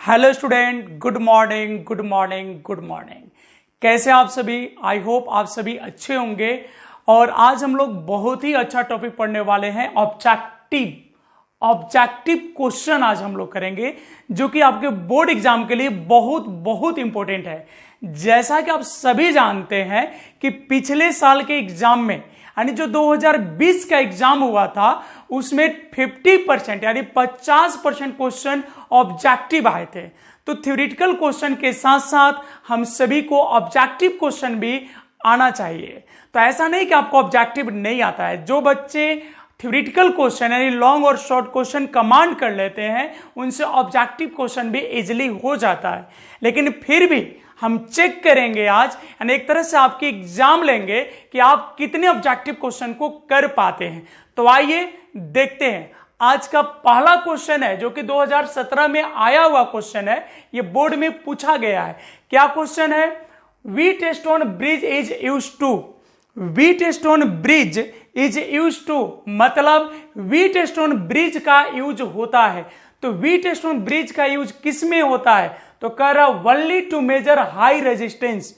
Hello student, good morning good morning good morning. कैसे आप सभी? आई होप आप सभी अच्छे होंगे। और आज हम लोग बहुत ही अच्छा टॉपिक पढ़ने वाले हैं, ऑब्जेक्टिव क्वेश्चन आज हम लोग करेंगे, जो कि आपके बोर्ड एग्जाम के लिए बहुत बहुत इंपॉर्टेंट है। जैसा कि आप सभी जानते हैं कि पिछले साल के एग्जाम में यानी जो 2020 का एग्जाम हुआ था उसमें 50% यानी 50% क्वेश्चन ऑब्जेक्टिव आए थे। तो थ्योरेटिकल क्वेश्चन के साथ साथ हम सभी को ऑब्जेक्टिव क्वेश्चन भी आना चाहिए। तो ऐसा नहीं कि आपको ऑब्जेक्टिव नहीं आता है। जो बच्चे थ्योरेटिकल क्वेश्चन यानी लॉन्ग और शॉर्ट क्वेश्चन कमांड कर लेते हैं उनसे ऑब्जेक्टिव क्वेश्चन भी इजीली हो जाता है। लेकिन फिर भी हम चेक करेंगे आज, यानी एक तरह से आपकी एग्जाम लेंगे कि आप कितने ऑब्जेक्टिव क्वेश्चन को कर पाते हैं। तो आइए देखते हैं। आज का पहला क्वेश्चन है जो कि 2017 में आया हुआ क्वेश्चन है, ये बोर्ड में पूछा गया है। क्या क्वेश्चन है? Wheatstone bridge is used to. Wheatstone bridge is used to मतलब व्हीट स्टोन ब्रिज का यूज होता है। तो व्हीट स्टोन ब्रिज का यूज किस में होता है? तो कह रहा only to measure high resistance.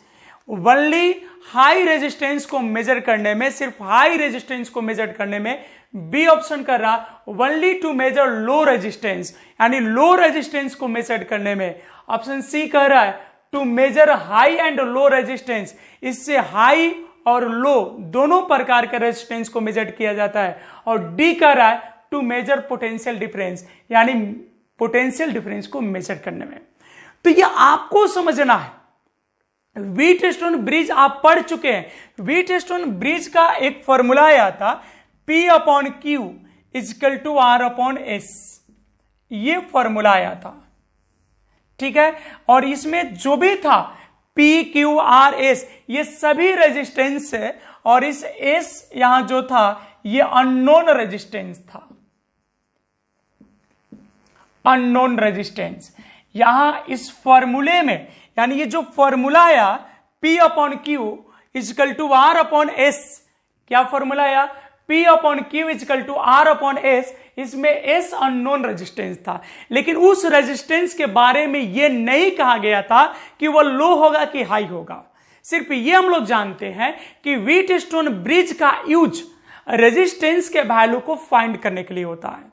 Only high resistance को मेजर करने में, सिर्फ हाई रेजिस्टेंस को मेजर करने में। बी ऑप्शन कर रहा only to measure low resistance, यानी लो रेजिस्टेंस को मेजर करने में। ऑप्शन सी कह रहा है to measure high and low resistance. इससे हाई और लो दोनों प्रकार के रेजिस्टेंस को मेजर किया जाता है। और डी कह रहा है टू मेजर पोटेंशियल डिफरेंस, यानी पोटेंशियल डिफरेंस को मेजर करने में। तो ये आपको समझना है। व्हीट स्टोन ब्रिज आप पढ़ चुके हैं। व्हीट स्टोन ब्रिज का एक फॉर्मूला आया था P/Q इक्वल टू R/S। ये फॉर्मूला आया था, ठीक है। और इसमें जो भी था PQRS ये सभी रेजिस्टेंस है, और इस S यहां जो था ये अननोन रेजिस्टेंस था, अननोन रेजिस्टेंस। यहां इस फॉर्मूले में, यानी ये जो फॉर्मूला आया P/Q इक्वल टू R/S, क्या फॉर्मूला आया? P/Q equal to R/S। इसमें S अननोन रेजिस्टेंस था, लेकिन उस रेजिस्टेंस के बारे में यह नहीं कहा गया था कि वह लो होगा कि हाई होगा। सिर्फ ये हम लोग जानते हैं कि व्हीट स्टोन ब्रिज का यूज रेजिस्टेंस के वैल्यू को फाइंड करने के लिए होता है।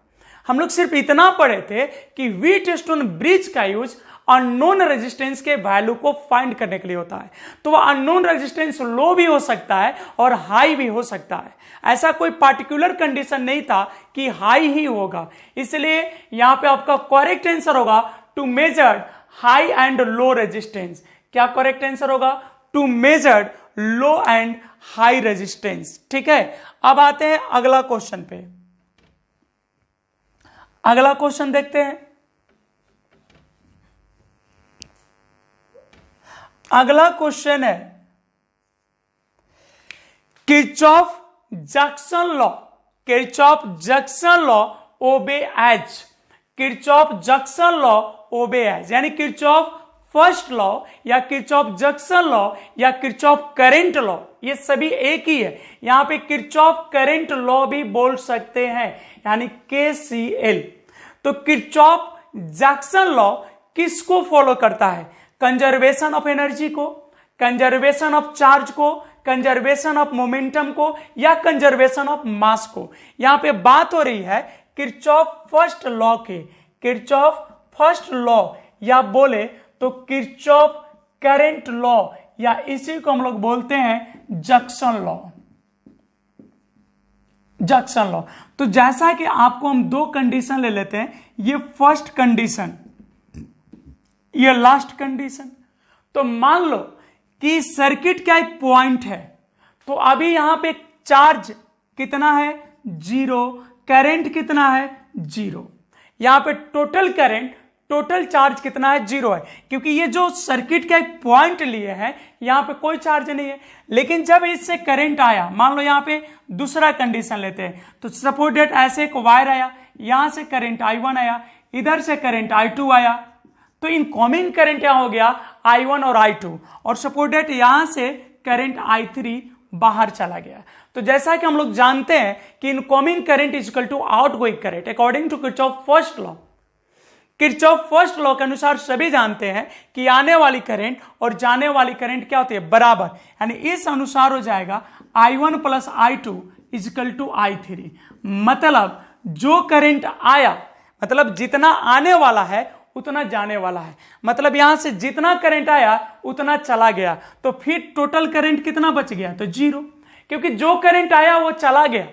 हम लोग सिर्फ इतना पढ़े थे कि व्हीट स्टोन ब्रिज का यूज अननोन रेजिस्टेंस के वैल्यू को फाइंड करने के लिए होता है। तो वह अननोन रेजिस्टेंस लो भी हो सकता है और हाई भी हो सकता है। ऐसा कोई पार्टिकुलर कंडीशन नहीं था कि हाई ही होगा। इसलिए यहां पे आपका करेक्ट आंसर होगा to measure high and low resistance. क्या करेक्ट आंसर होगा? To measure low and high resistance, ठीक है। अब आते हैं अगला क्वेश्चन पे। अगला क्वेश्चन देखते हैं। अगला क्वेश्चन है Kirchhoff junction law. Kirchhoff junction law obeys. Kirchhoff junction law obeys, यानी किरचॉफ फर्स्ट लॉ या किरचॉफ जंक्शन लॉ या किरचॉफ करंट लॉ, ये सभी एक ही है। यहां पे किरचॉफ करंट लॉ भी बोल सकते हैं, यानी KCL। तो किरचॉफ जंक्शन लॉ किसको फॉलो करता है? कंजर्वेशन ऑफ एनर्जी को, कंजर्वेशन ऑफ चार्ज को, कंजर्वेशन ऑफ मोमेंटम को, या कंजर्वेशन ऑफ मास को। यहां पे बात हो रही है किरचॉफ फर्स्ट लॉ के। किरचॉफ फर्स्ट लॉ या बोले तो किरचॉफ करंट लॉ, या इसी को हम लोग बोलते हैं जंक्शन लॉ। Junction law. तो जैसा कि आपको हम दो कंडीशन ले लेते हैं, ये फर्स्ट कंडीशन, ये लास्ट कंडीशन। तो मान लो कि सर्किट का एक पॉइंट है, तो अभी यहां पे चार्ज कितना है? 0। करंट कितना है? 0। यहां पे टोटल करंट, टोटल चार्ज कितना है? 0 है, क्योंकि ये जो सर्किट का एक पॉइंट लिए हैं यहां पे कोई चार्ज नहीं है। लेकिन जब इससे करंट आया, मान लो यहां पे दूसरा कंडीशन लेते हैं, तो सपोज दैट ऐसे एक वायर आया, यहां से करंट I1 आया, इधर से करंट I2 आया, तो इनकमिंग करंट यहां हो गया I1 और I2, और सपोज दैट यहां से करंट I3 बाहर चला गया। तो जैसा कि हम लोग जानते हैं कि incoming current is equal to outgoing current according to Kirchhoff first law. Kirchhoff first law के अनुसार सभी जानते हैं कि आने वाली करंट और जाने वाली करंट क्या होती है, बराबर, यानी इस अनुसार हो जाएगा I1 plus I2 is equal to I3। मतलब जो करंट आया, मतलब जितना आने वाला है उतना जाने वाला है, मतलब यहां से जितना करंट आया उतना चला गया, तो फिर टोटल करंट कितना बच गया, तो 0, क्योंकि जो करंट आया वो चला गया।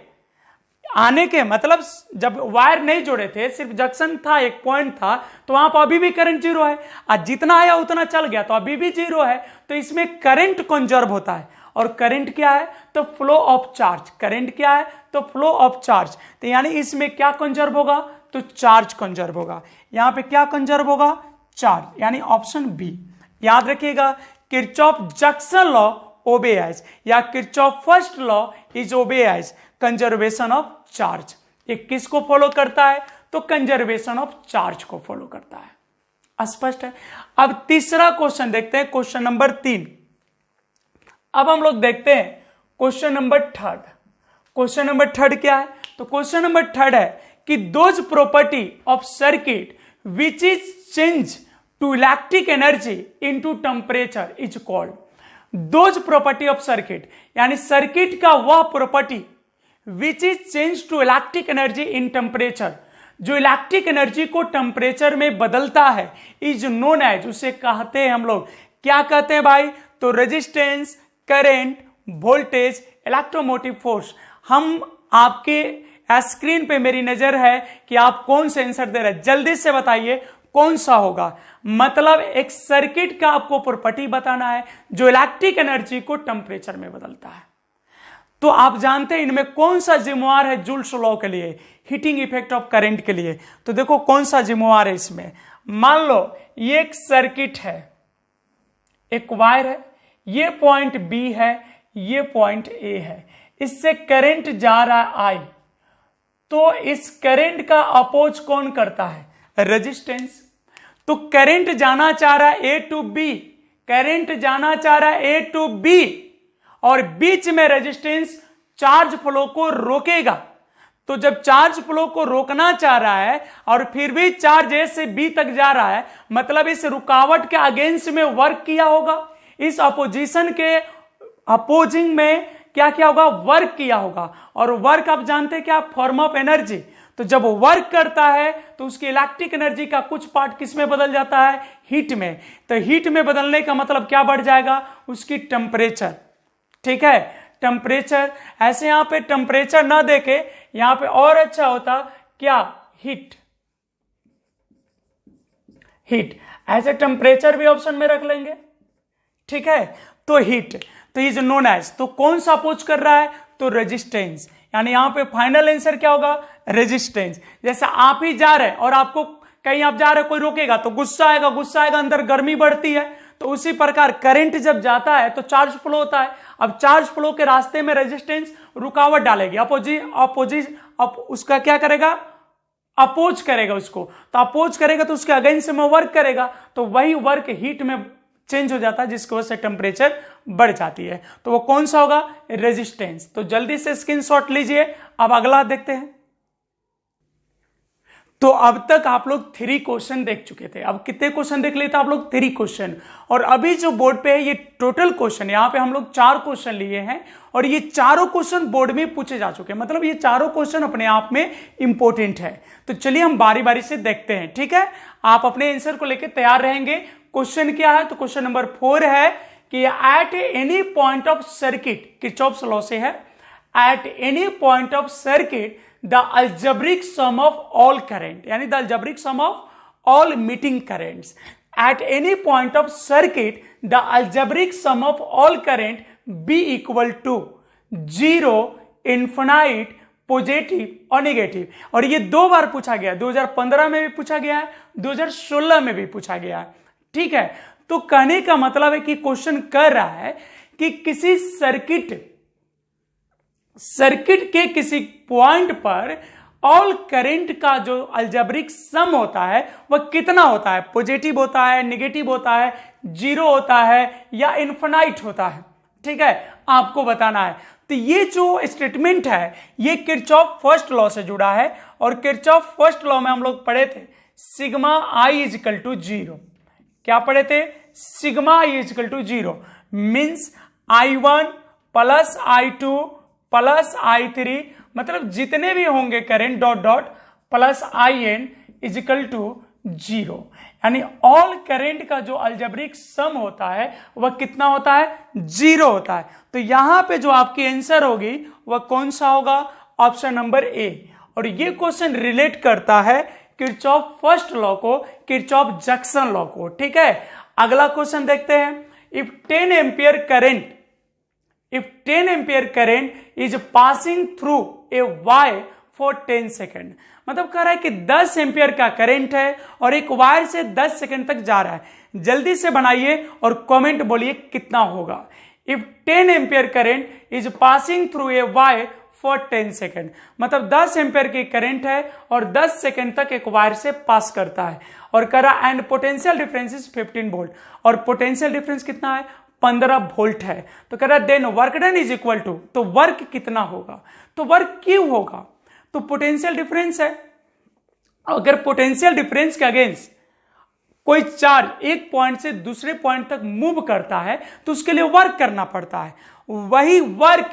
आने के मतलब जब वायर नहीं जोड़े थे, सिर्फ जंक्शन था, एक पॉइंट था, तो वहां पर अभी भी करंट 0 है, और जितना आया उतना चल गया तो अभी भी 0 है, तो इसमें करंट कंजर्व होता है। और करंट क्या है, तो फ्लो ऑफ चार्ज। करंट क्या है, तो फ्लो ऑफ चार्ज। तो यानी इसमें क्या कंजर्व होगा, तो चार्ज कंजर्व होगा। यहां पे क्या कंजर्व होगा, चार्ज, यानी ऑप्शन बी। याद रखिएगा, Kirchhoff junction law obeys, या Kirchhoff first law is obeys conservation of charge. ये किसको फॉलो करता है, तो कंजर्वेशन ऑफ चार्ज को फॉलो करता है। स्पष्ट है। अब तीसरा क्वेश्चन देखते हैं, क्वेश्चन नंबर 3। अब हम लोग देखते हैं क्वेश्चन नंबर 3। क्वेश्चन नंबर 3 क्या है, तो क्वेश्चन नंबर 3 है कि those property of circuit which is change to electric energy into temperature is called. Those property of circuit, यानी सर्किट का वह property which is change to electric energy in temperature, जो electric energy को temperature में बदलता है, is known as, उसे कहते हैं हम लोग, क्या कहते हैं भाई, तो resistance, current, voltage, electromotive force. हम आपके स्क्रीन पे मेरी नजर है कि आप कौन से आंसर दे रहे हैं, जल्दी से बताइए कौन सा होगा। मतलब एक सर्किट का आपको प्रॉपर्टी बताना है जो इलेक्ट्रिक एनर्जी को टेम्परेचर में बदलता है। तो आप जानते हैं इनमें कौन सा जिम्मेवार है जूल्स लॉ के लिए, हीटिंग इफेक्ट ऑफ करंट के लिए। तो देखो कौन सा जिम्मेवार है इसमें। मान लो ये एक सर्किट है, एक वायर है, ये पॉइंट बी है, ये पॉइंट ए है, इससे करंट जा रहा है I, तो इस करंट का अपोज कौन करता है, रेजिस्टेंस। तो करंट जाना चाह रहा है ए टू बी, करंट जाना चाह रहा है ए टू बी, और बीच में रेजिस्टेंस चार्ज फ्लो को रोकेगा। तो जब चार्ज फ्लो को रोकना चाह रहा है और फिर भी चार्ज ए से बी तक जा रहा है, मतलब इस रुकावट के अगेंस्ट में वर्क किया होगा, इस अपोजिशन के अपोजिंग में क्या किया होगा, वर्क किया होगा। और वर्क आप जानते हैं क्या, फॉर्म ऑफ एनर्जी। तो जब वर्क करता है तो उसकी इलेक्ट्रिक एनर्जी का कुछ पार्ट किस में बदल जाता है, हीट में। तो हीट में बदलने का मतलब क्या बढ़ जाएगा, उसकी टेम्परेचर। ठीक है, टेम्परेचर। ऐसे यहां पे टेम्परेचर ना देके यहां पे और अच्छा होता क्या, हीट। हीट ऐसे टेम्परेचर भी ऑप्शन में रख लेंगे। ठीक है, तो हीट, तो इज नोन एज, तो कौन सा अपोज कर रहा है, तो रेजिस्टेंस। यानी यहां पे फाइनल आंसर क्या होगा, रेजिस्टेंस। जैसे आप ही जा रहे हैं और आपको कहीं आप जा रहे हैं, कोई रोकेगा तो गुस्सा आएगा, गुस्सा आएगा, अंदर गर्मी बढ़ती है। तो उसी प्रकार करंट जब जाता है तो चार्ज फ्लो होता है। अब चार्ज फ्लो के रास्ते में रेजिस्टेंस रुकावट डालेगी, उसका क्या करेगा, अपोज करेगा उसको। तो अपोज करेगा तो उसके अगेंस्ट में वर्क करेगा, तो वही वर्क हीट में चेंज हो जाता है, जिसकी वजह से टेम्परेचर बढ़ जाती है। तो वो कौन सा होगा, रेजिस्टेंस। तो जल्दी से स्क्रीनशॉट लीजिए। अब अगला देखते हैं। तो अब तक आप लोग 3 क्वेश्चन देख चुके थे। अब कितने क्वेश्चन देख लिए थे आप लोग, 3 क्वेश्चन। और अभी जो बोर्ड पे है ये टोटल क्वेश्चन, यहां पे हम लोग 4 क्वेश्चन लिए हैं और ये चारों क्वेश्चन बोर्ड में पूछे जा चुके हैं। मतलब ये चारों क्वेश्चन अपने आप में इंपॉर्टेंट है। तो चलिए हम बारी बारी से देखते हैं। ठीक है, आप अपने आंसर को लेकर तैयार रहेंगे। क्वेश्चन क्या है, तो क्वेश्चन नंबर 4 है कि at any point of circuit, Kirchhoff's law से है, at any point of circuit the algebraic sum of all current, यानी the algebraic sum of all meeting currents, at any point of circuit the algebraic sum of all current be equal to 0, infinite, positive और negative. और ये 2 बार पूछा गया, 2015 में भी पूछा गया है, 2016 में भी पूछा गया है। ठीक है, तो कहने का मतलब है कि क्वेश्चन कर रहा है कि किसी सर्किट के किसी पॉइंट पर ऑल करंट का जो अलजेब्रिक सम होता है वह कितना होता है, पॉजिटिव होता है, नेगेटिव होता है, 0 होता है या इन्फिनाइट होता है। ठीक है, आपको बताना है। तो ये जो स्टेटमेंट है ये किरचॉफ फर्स्ट लॉ से जुड़ा है, और किरचॉफ फर्स्ट लॉ में हम लोग पढ़े थे sigma I is equal to 0। क्या पढ़े थे? Sigma I is equal to 0 means I1 plus I2 plus I3, मतलब जितने भी होंगे current dot dot plus IN is equal to 0। यानी ऑल करंट का जो अलजेब्रिक सम होता है वह कितना होता है? 0 होता है। तो यहां पे जो आपकी आंसर होगी वह कौन सा होगा? Option number A. और ये क्वेश्चन रिलेट करता है किरचॉफ फर्स्ट लॉ को, किरचॉफ जंक्शन लॉ को। ठीक है, अगला क्वेश्चन देखते हैं। If 10 ampere current is passing through a wire for 10 second, मतलब कह रहा है कि 10 एम्पियर का करंट है और एक वायर से 10 सेकेंड तक जा रहा है। जल्दी से बनाइए और कमेंट बोलिए कितना होगा। If 10 ampere current is passing through a wire for 10 second, मतलब 10 एम्पियर की करंट है और 10 सेकेंड तक एक वायर से पास करता है। और कह रहा and potential difference is 15 volt, और पोटेंशियल डिफरेंस कितना है? 15 वोल्ट है। तो कह रहा then work done is equal to, तो वर्क कितना होगा? तो वर्क क्यों होगा? तो पोटेंशियल डिफरेंस है। अगर पोटेंशियल डिफरेंस के अगेंस्ट कोई चार्ज एक पॉइंट से दूसरे पॉइंट तक मूव करता है तो उसके लिए वर्क करना पड़ता है, वही वर्क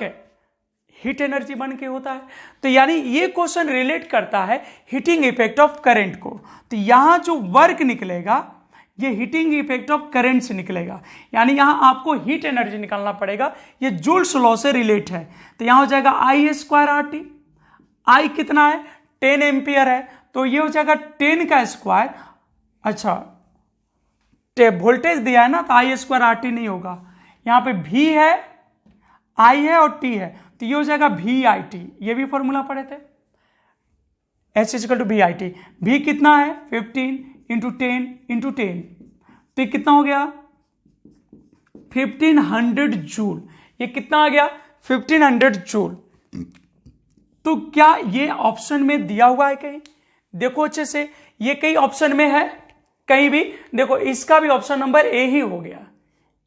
हीट एनर्जी बन के होता है। तो यानी ये क्वेश्चन रिलेट करता है हीटिंग इफेक्ट ऑफ करंट को। तो यहां जो वर्क निकलेगा ये हीटिंग इफेक्ट ऑफ करंट से निकलेगा, यानी यहां आपको हीट एनर्जी निकालना पड़ेगा। ये जूल्स लॉ से रिलेट है। तो यहां हो जाएगा I² RT। आई कितना है? 10 एम्पियर है, तो ये हो जाएगा 10 का स्क्वायर। अच्छा, वोल्टेज दिया है ना, तो I² RT नहीं होगा। यहां पे V है, I है और T है, तो ये हो जाएगा VIT। ये भी फॉर्मूला पढ़े थे, H = VIT। V कितना है? 15 इंटू 10 इंटू 10, तो ये कितना हो गया? 1500 जूल। ये कितना आ गया? 1500 जूल। तो क्या ये ऑप्शन में दिया हुआ है कहीं? देखो अच्छे से, ये कई ऑप्शन में है कहीं भी? देखो इसका भी ऑप्शन नंबर ए ही हो गया,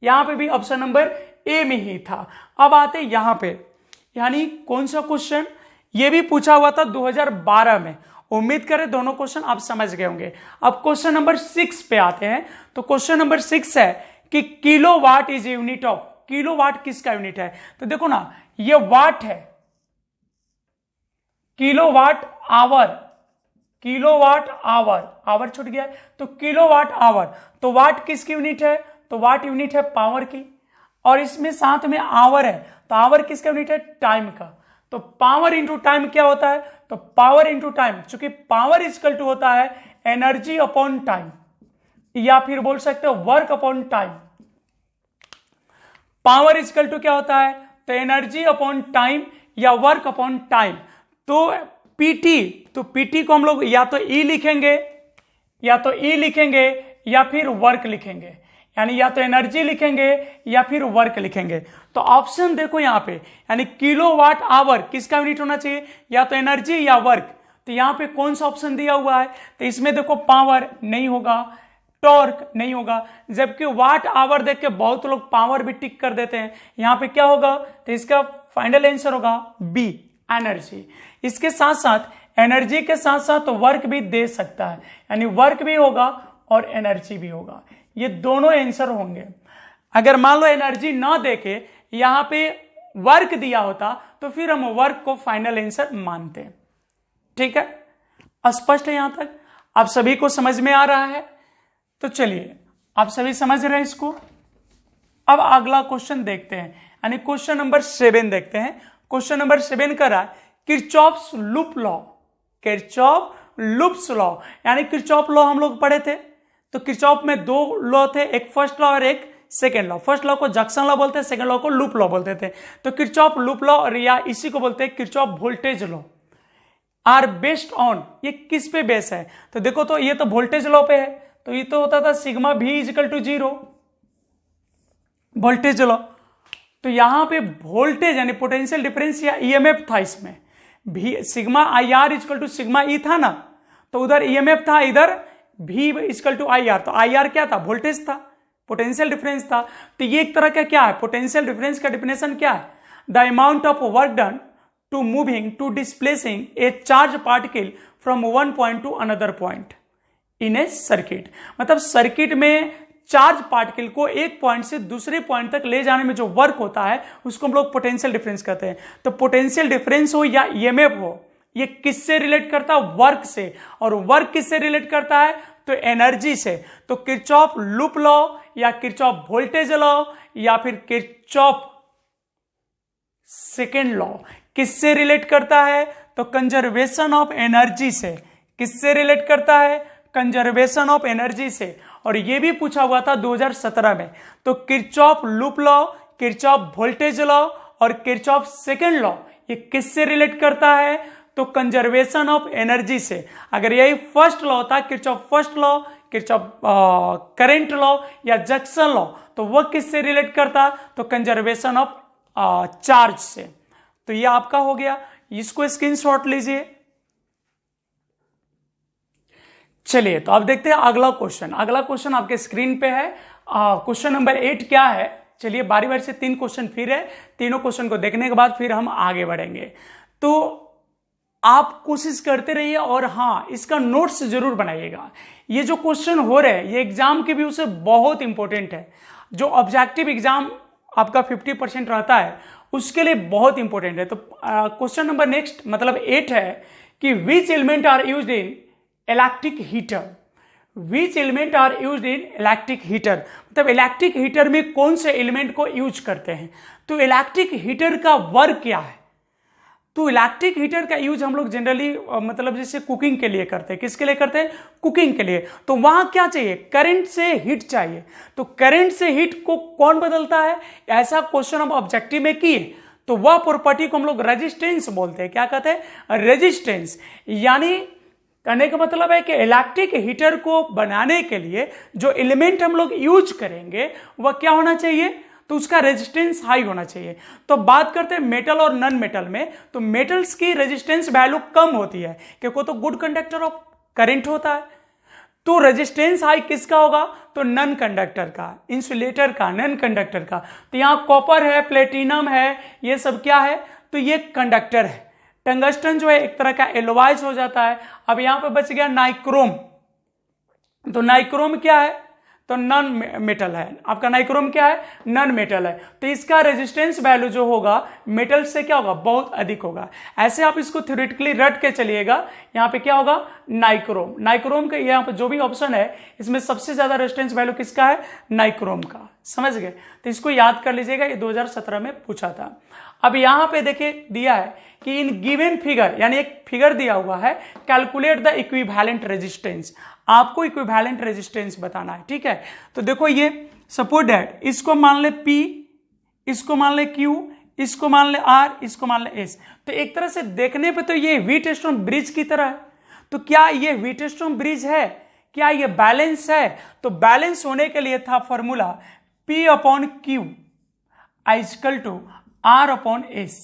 यहां पे भी ऑप्शन नंबर ए में ही था। अब आते यहां पे, यानी कौन सा क्वेश्चन? ये भी पूछा हुआ था 2012 में। उम्मीद करें दोनों क्वेश्चन आप समझ गए होंगे। अब क्वेश्चन नंबर 6 पे आते हैं। तो क्वेश्चन नंबर 6 है कि kilowatt is unit of, kilowatt किसका यूनिट है? तो देखो ना, ये वाट है, kilowatt hour, kilowatt hour, hour छूट गया, तो किलोवाट आवर। तो वाट किसकी यूनिट है? तो वाट यूनिट है पावर की, और इसमें साथ में आवर है, तो आवर किसका यूनिट है? टाइम का। तो पावर इंटू टाइम क्या होता है? तो पावर इंटू टाइम, चूंकि पावर इक्वल टू होता है एनर्जी अपॉन टाइम, या फिर बोल सकते हो work upon time. Power equal to क्या होता है? तो एनर्जी अपॉन टाइम या वर्क अपॉन टाइम। तो पीटी, तो पीटी को हम लोग या तो ई लिखेंगे, या तो ई लिखेंगे या फिर वर्क लिखेंगे, यानी या तो एनर्जी लिखेंगे या फिर वर्क लिखेंगे। तो ऑप्शन देखो यहां पे, यानी किलोवाट आवर किसका यूनिट होना चाहिए? या तो एनर्जी या वर्क। तो यहां पे कौन सा ऑप्शन दिया हुआ है? तो इसमें देखो पावर नहीं होगा, टॉर्क नहीं होगा, जबकि वाट आवर देख के बहुत लोग पावर भी टिक कर देते हैं। यहां पे क्या होगा? तो इसका फाइनल आंसर होगा बी, एनर्जी। इसके साथ साथ एनर्जी के साथ साथ वर्क भी दे सकता है, यानी वर्क भी होगा और एनर्जी भी होगा, ये दोनों आंसर होंगे। अगर मान लो एनर्जी ना देके यहां पे वर्क दिया होता तो फिर हम वर्क को फाइनल आंसर मानते हैं। ठीक है, स्पष्ट है यहां तक? आप सभी को समझ में आ रहा है? तो चलिए, आप सभी समझ रहे हैं इसको। अब अगला क्वेश्चन देखते हैं, यानी क्वेश्चन नंबर 7 देखते हैं। क्वेश्चन नंबर 7 कर रहा है Kirchhoff's loop law, Kirchhoff loops law, यानी किरचॉफ लॉ हम लोग पढ़े थे। तो किरचॉफ में 2 लॉ थे, एक फर्स्ट लॉ और एक सेकेंड लॉ। फर्स्ट लॉ को जंक्शन लॉ बोलते हैं, सेकेंड लॉ को लूप लॉ बोलते थे। तो किरचॉफ लूप लॉ और या इसी को बोलते हैं Kirchhoff voltage law are based on, ये किस पे बेस है? तो देखो, तो ये तो वोल्टेज लॉ पे है, तो ये तो होता था सिग्मा V = 0 वोल्टेज लॉ। तो यहां पे वोल्टेज यानी पोटेंशियल डिफरेंस या ईएमएफ था इसमें, भी सिग्मा IR = सिग्मा E था ना, तो उधर ईएमएफ था, इधर V = IR। तो IR क्या था? वोल्टेज था, पोटेंशियल डिफरेंस था। तो ये एक तरह का क्या है? पोटेंशियल डिफरेंस का डेफिनेशन क्या है? The amount of work done to moving to displacing a charge particle from one point to another point in a circuit. मतलब सर्किट में चार्ज पार्टिकल को एक पॉइंट से दूसरे पॉइंट तक ले जाने में जो वर्क होता है उसको हम लोग पोटेंशियल डिफरेंस कहते हैं। तो पोटेंशियल डिफरेंस हो या ईएमएफ हो, ये किससे रिलेट करता है? वर्क से। और वर्क किससे रिलेट करता है? तो एनर्जी से। तो किरचॉफ लूप लॉ या किरचॉफ वोल्टेज लॉ या फिर किरचॉफ सेकेंड लॉ किससे रिलेट करता है? तो कंजर्वेशन ऑफ एनर्जी से। किससे रिलेट करता है? कंजर्वेशन ऑफ एनर्जी से। और यह भी पूछा हुआ था 2017 में। तो Kirchhoff loop law, Kirchhoff voltage law और किरचॉफ सेकेंड लॉ ये किससे रिलेट करता है? तो कंजर्वेशन ऑफ एनर्जी से। अगर यही फर्स्ट लॉ होता Kirchhoff first law, Kirchhoff current law या जक्सन लॉ, तो वह किससे रिलेट करता? तो कंजर्वेशन ऑफ चार्ज से। तो ये आपका हो गया, इसको स्क्रीनशॉट लीजिए। चलिए तो अब देखते हैं अगला क्वेश्चन। अगला क्वेश्चन आपके स्क्रीन पे है। क्वेश्चन नंबर 8 क्या है? चलिए बारी बारी से 3 क्वेश्चन फिर है, तीनों क्वेश्चन को देखने के बाद फिर हम आगे बढ़ेंगे। तो आप कोशिश करते रहिए और हाँ, इसका नोट्स जरूर बनाइएगा। ये जो क्वेश्चन हो रहे हैं ये एग्जाम के व्यू से बहुत इंपॉर्टेंट है। जो ऑब्जेक्टिव एग्जाम आपका 50% रहता है उसके लिए बहुत इंपॉर्टेंट है। तो क्वेश्चन नंबर नेक्स्ट मतलब 8 है कि which element are used in electric heater. Which element are used in electric heater, मतलब इलेक्ट्रिक हीटर में कौन से एलिमेंट को यूज करते हैं। तो इलेक्ट्रिक हीटर का वर्क क्या है? तो इलेक्ट्रिक हीटर का यूज हम लोग जनरली मतलब जैसे कुकिंग के लिए करते हैं। किसके लिए करते हैं? कुकिंग के लिए। तो वहां क्या चाहिए? करंट से हीट चाहिए। तो करंट से हीट को कौन बदलता है? ऐसा क्वेश्चन हम ऑब्जेक्टिव में किए तो वह प्रॉपर्टी को हम लोग रेजिस्टेंस बोलते हैं। क्या कहते हैं? रेजिस्टेंस। यानी कहने का मतलब है कि इलेक्ट्रिक हीटर को बनाने के लिए जो एलिमेंट हम लोग यूज करेंगे वह क्या होना चाहिए? तो उसका रेजिस्टेंस हाई होना चाहिए। तो बात करते हैं मेटल और नॉन मेटल में। तो मेटल्स की रेजिस्टेंस वैल्यू कम होती है क्योंकि तो गुड कंडक्टर ऑफ करंट होता है। तो रेजिस्टेंस हाई किसका होगा? तो नॉन कंडक्टर का, इंसुलेटर का, नॉन कंडक्टर का। तो यहां कॉपर है, प्लेटिनम है, ये सब क्या है? तो ये कंडक्टर है। टंगस्टन जो है एक तरह का एलोवाइज हो जाता है। अब यहां पे बच गया नाइक्रोम। तो नाइक्रोम क्या है? तो नॉन मेटल है। आपका नाइक्रोम क्या है? नॉन मेटल है। तो इसका रेजिस्टेंस वैल्यू जो होगा मेटल से क्या होगा? बहुत अधिक होगा। ऐसे आप इसको थ्योरेटिकली रट के चलिएगा। यहां पे क्या होगा? नाइक्रोम। नाइक्रोम का यहां पे जो भी ऑप्शन है इसमें सबसे ज्यादा रेजिस्टेंस वैल्यू किसका है? नाइक्रोम का। समझ गए? तो इसको याद कर लीजिएगा, ये 2017 में पूछा था। अब यहां पे देखिए दिया है कि इन गिवन फिगर, यानी एक फिगर दिया हुआ है, कैलकुलेट द इक्विवेलेंट रेजिस्टेंस। आपको इक्विवेलेंट रेजिस्टेंस बताना है। ठीक है, तो देखो ये सपोज दैट इसको मान ले P, इसको मान ले Q, इसको मान ले R, इसको मान ले S। तो एक तरह से देखने पे तो ये व्हीटस्टोन ब्रिज की तरह है। तो क्या ये व्हीटस्टोन ब्रिज है? क्या ये बैलेंस है? तो बैलेंस होने के लिए था formula P/Q equal to R/S।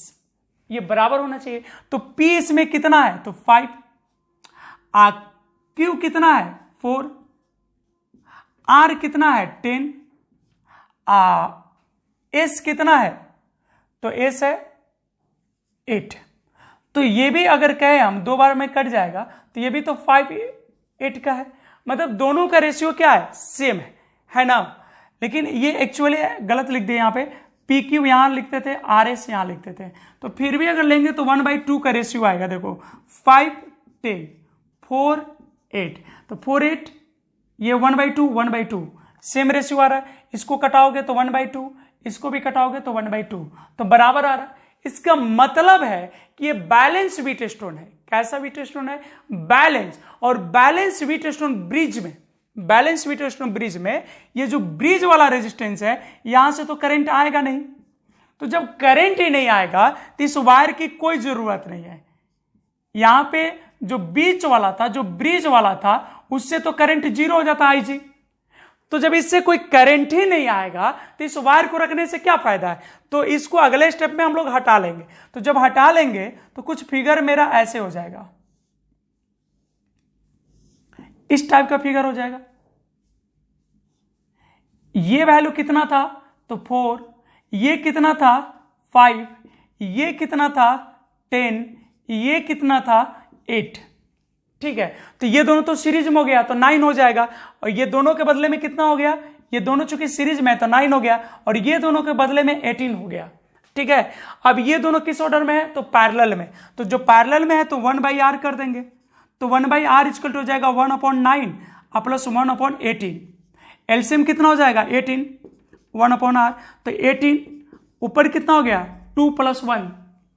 ये बराबर होना चाहिए। तो P इसमें कितना है? तो 5। Q कितना है? 4। R कितना है? 10। S कितना है? तो S है 8। तो ये भी अगर कहे हम 2 बार में कट जाएगा तो ये भी तो 5 8 का है। मतलब दोनों का रेशियो क्या है? सेम है ना। लेकिन ये एक्चुअली गलत लिख दिए। यहाँ पे PQ यहां लिखते थे, RS यहां लिखते थे। तो फिर भी अगर लेंगे तो 1/2 का रेशियो आएगा। देखो 5 10 4 8। तो 4 8, ये 1/2 1/2 सेम रेशियो आ रहा है। इसको कटाओगे तो 1/2, इसको भी कटाओगे तो 1/2, तो बराबर आ रहा है। इसका मतलब है कि ये बैलेंस व्हीटस्टोन है। कैसा व्हीटस्टोन है? बैलेंस। और बैलेंस व्हीटस्टोन ब्रिज में, बैलेंस व्हीटस्टोन ब्रिज में ये जो ब्रिज वाला रेजिस्टेंस है यहां से तो करंट आएगा नहीं। तो जब करंट ही नहीं आएगा तो इस वायर की कोई जरूरत नहीं है। यहां पे जो बीच वाला था, जो ब्रिज वाला था, उससे तो करंट 0 हो जाता IG। तो जब इससे कोई करंट ही नहीं आएगा तो इस वायर को रखने से क्या फायदा है? तो इसको अगले स्टेप में हम लोग हटा लेंगे। तो जब हटा लेंगे तो कुछ फिगर मेरा ऐसे हो जाएगा, इस टाइप का फिगर हो जाएगा। ये वैल्यू कितना था? तो 4। ये कितना था? 5। ये कितना था? 10। ये कितना था? 8। ठीक है, तो ये दोनों तो सीरीज में हो गया तो 9 हो जाएगा, और ये दोनों के बदले में कितना हो गया, ये दोनों चूंकि सीरीज में है तो 9 हो गया, और ये दोनों के बदले में 18 हो गया। ठीक है, अब ये दोनों किस ऑर्डर में है, तो पैरेलल में, तो जो पैरेलल में है तो 1/r कर देंगे, तो 1/r इक्वल टू हो जाएगा 1/9 प्लस 1/18। एलसीएम कितना हो जाएगा 18, 1/r, तो 18 ऊपर कितना हो गया 2 + 1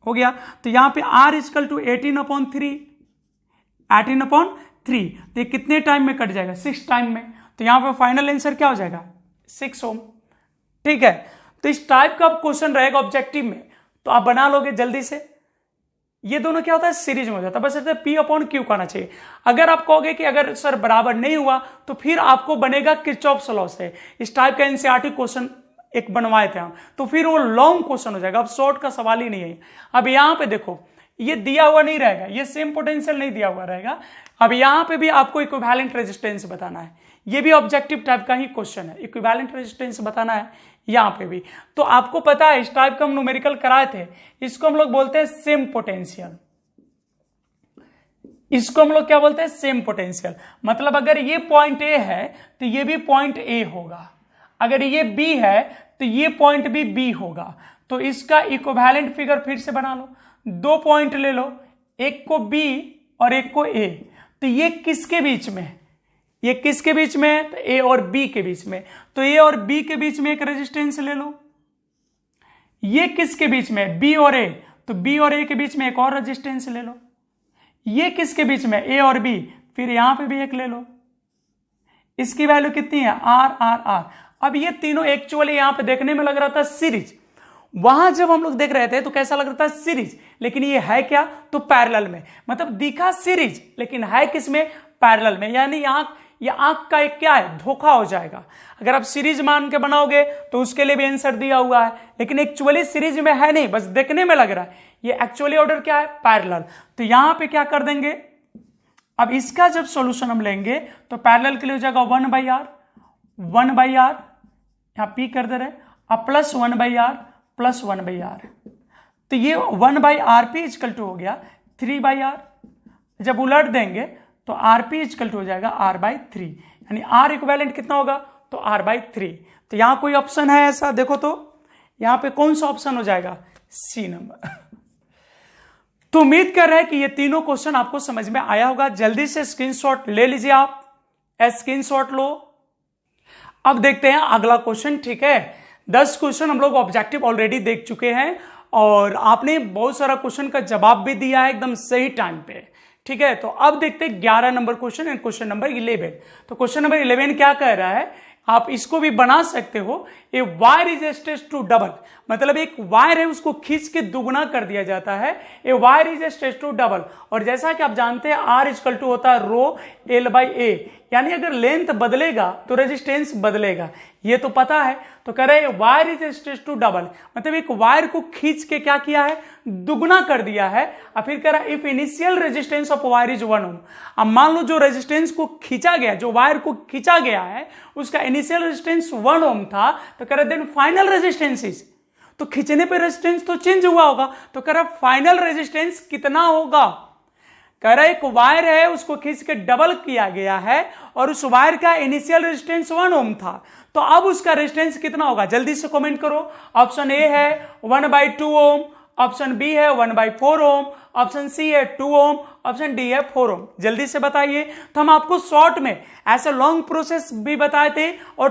हो गया, तो यहां पे r इक्वल टू 18/3, 18/3, तो ये कितने टाइम में कट जाएगा 6 टाइम में, तो यहां पे फाइनल आंसर क्या हो जाएगा 6 ओम। ठीक है, तो इस टाइप का क्वेश्चन रहेगा ऑब्जेक्टिव में, तो आप बना लोगे जल्दी से। ये दोनों क्या होता है सीरीज में हो जाता है, बस P/Q आना चाहिए। अगर आप कहोगे कि अगर सर बराबर नहीं हुआ तो फिर आपको बनेगा किरचॉफ लॉ से, इस टाइप का एनसीईआरटी क्वेश्चन एक बनवाए थे हम, तो फिर वो लॉन्ग क्वेश्चन हो जाएगा, अब शॉर्ट का सवाल ही नहीं है। अब यहां पे देखो ये दिया हुआ नहीं रहेगा, ये सेम पोटेंशियल नहीं दिया हुआ रहेगा। अब यहां पे भी आपको इक्विवेलेंट रेजिस्टेंस बताना है, ये भी ऑब्जेक्टिव टाइप का ही क्वेश्चन है, इक्विवेलेंट रेजिस्टेंस बताना है यहां पे भी। तो आपको पता है इस टाइप का हम न्यूमेरिकल कराए थे, इसको हम लोग बोलते हैं सेम पोटेंशियल, इसको हम लोग क्या बोलते हैं सेम पोटेंशियल। मतलब अगर ये पॉइंट ए है तो ये भी पॉइंट ए होगा, अगर ये बी है तो ये पॉइंट भी बी होगा। तो इसका इक्विवेलेंट फिगर फिर से बना लो, 2 पॉइंट ले लो, एक को बी और एक को ए, तो ये किसके बीच में है, ये किसके बीच में है, तो ए और बी के बीच में, तो ए और बी के बीच में एक रेजिस्टेंस ले लो। ये किसके बीच में, बी और ए, तो बी और ए के बीच में एक और रेजिस्टेंस ले लो। ये किसके बीच में, ए और बी, फिर यहां पे भी एक ले लो, इसकी वैल्यू कितनी है आर आर आर। अब ये तीनों एक्चुअली यहां पे देखने में लग रहा था सीरीज, वहां जब हम लोग देख रहे थे तो कैसा लग रहा था सीरीज, लेकिन ये है क्या, तो पैरेलल में, मतलब दिखा सीरीज लेकिन है किसमें, पैरेलल में। यानी यहां ये आंख का एक क्या है, धोखा हो जाएगा। अगर आप सीरीज मान के बनाओगे तो उसके लिए भी आंसर दिया हुआ है, लेकिन एक्चुअली सीरीज में है नहीं, बस देखने में लग रहा है। ये एक्चुअली ऑर्डर क्या है, पैरेलल। तो यहां पे क्या कर देंगे, अब इसका जब सॉल्यूशन हम लेंगे तो पैरेलल के लिए हो जाएगा 1/r, 1/r यहां पी कर दे रहे, अब प्लस 1/r प्लस 1/r, तो ये 1/rp इक्वल टू हो गया 3/r। जब उलट देंगे तो rp इक्वल टू हो जाएगा r/3, यानी r इक्विवेलेंट कितना होगा, तो r/3। तो यहां कोई ऑप्शन है ऐसा, देखो तो यहां पे कौन सा ऑप्शन हो जाएगा, सी नंबर। तो उम्मीद कर रहे हैं कि ये तीनों क्वेश्चन आपको समझ में आया होगा। जल्दी से स्क्रीनशॉट ले लीजिए, आप स्क्रीनशॉट लो। अब देखते हैं अगला क्वेश्चन। ठीक है, 10 क्वेश्चन हम लोग ऑब्जेक्टिव ऑलरेडी देख चुके हैं और आपने बहुत सारा क्वेश्चन का जवाब भी दिया है एकदम सही टाइम पे। ठीक है, तो अब देखते हैं 11 number question and question number 11। तो क्वेश्चन नंबर 11 क्या कह रहा है, आप इसको भी बना सकते हो, a wire is stretched to double, मतलब एक वायर है उसको खींच के दुगना कर दिया जाता है, a wire is stretched to double. और जैसा कि आप जानते हैं आर इक्वल टू होता है रो L/A, यानी अगर लेंथ बदलेगा तो रेजिस्टेंस बदलेगा, ये तो पता है। तो कह रहे हैं wire is stretched to double, मतलब एक वायर को खींच के क्या किया है, दुगना कर दिया है। और फिर कह रहा है if initial resistance of wire is 1 ओम, अब मान लो जो रेजिस्टेंस को खींचा गया, जो वायर को खींचा गया है उसका इनिशियल रेजिस्टेंस 1 ओम था, तो कह रहे देन फाइनल रेजिस्टेंस इज, तो खींचने पे रेजिस्टेंस तो चेंज हुआ होगा, तो कह रहा फाइनल रेजिस्टेंस कितना होगा। कह रहा एक वायर है उसको खींच के डबल किया गया है और उस वायर का इनिशियल रेजिस्टेंस 1 ओम था, तो अब उसका रेजिस्टेंस कितना होगा, जल्दी से कमेंट करो। ऑप्शन ए है 1/2 ओम, ऑप्शन बी है 1/4 ओम, ऑप्शन सी है 2 ओम, ऑप्शन डी है 4 ओम, जल्दी से बताइए। तो हम आपको शॉर्ट में ऐसे लॉन्ग प्रोसेस भी बताए थे और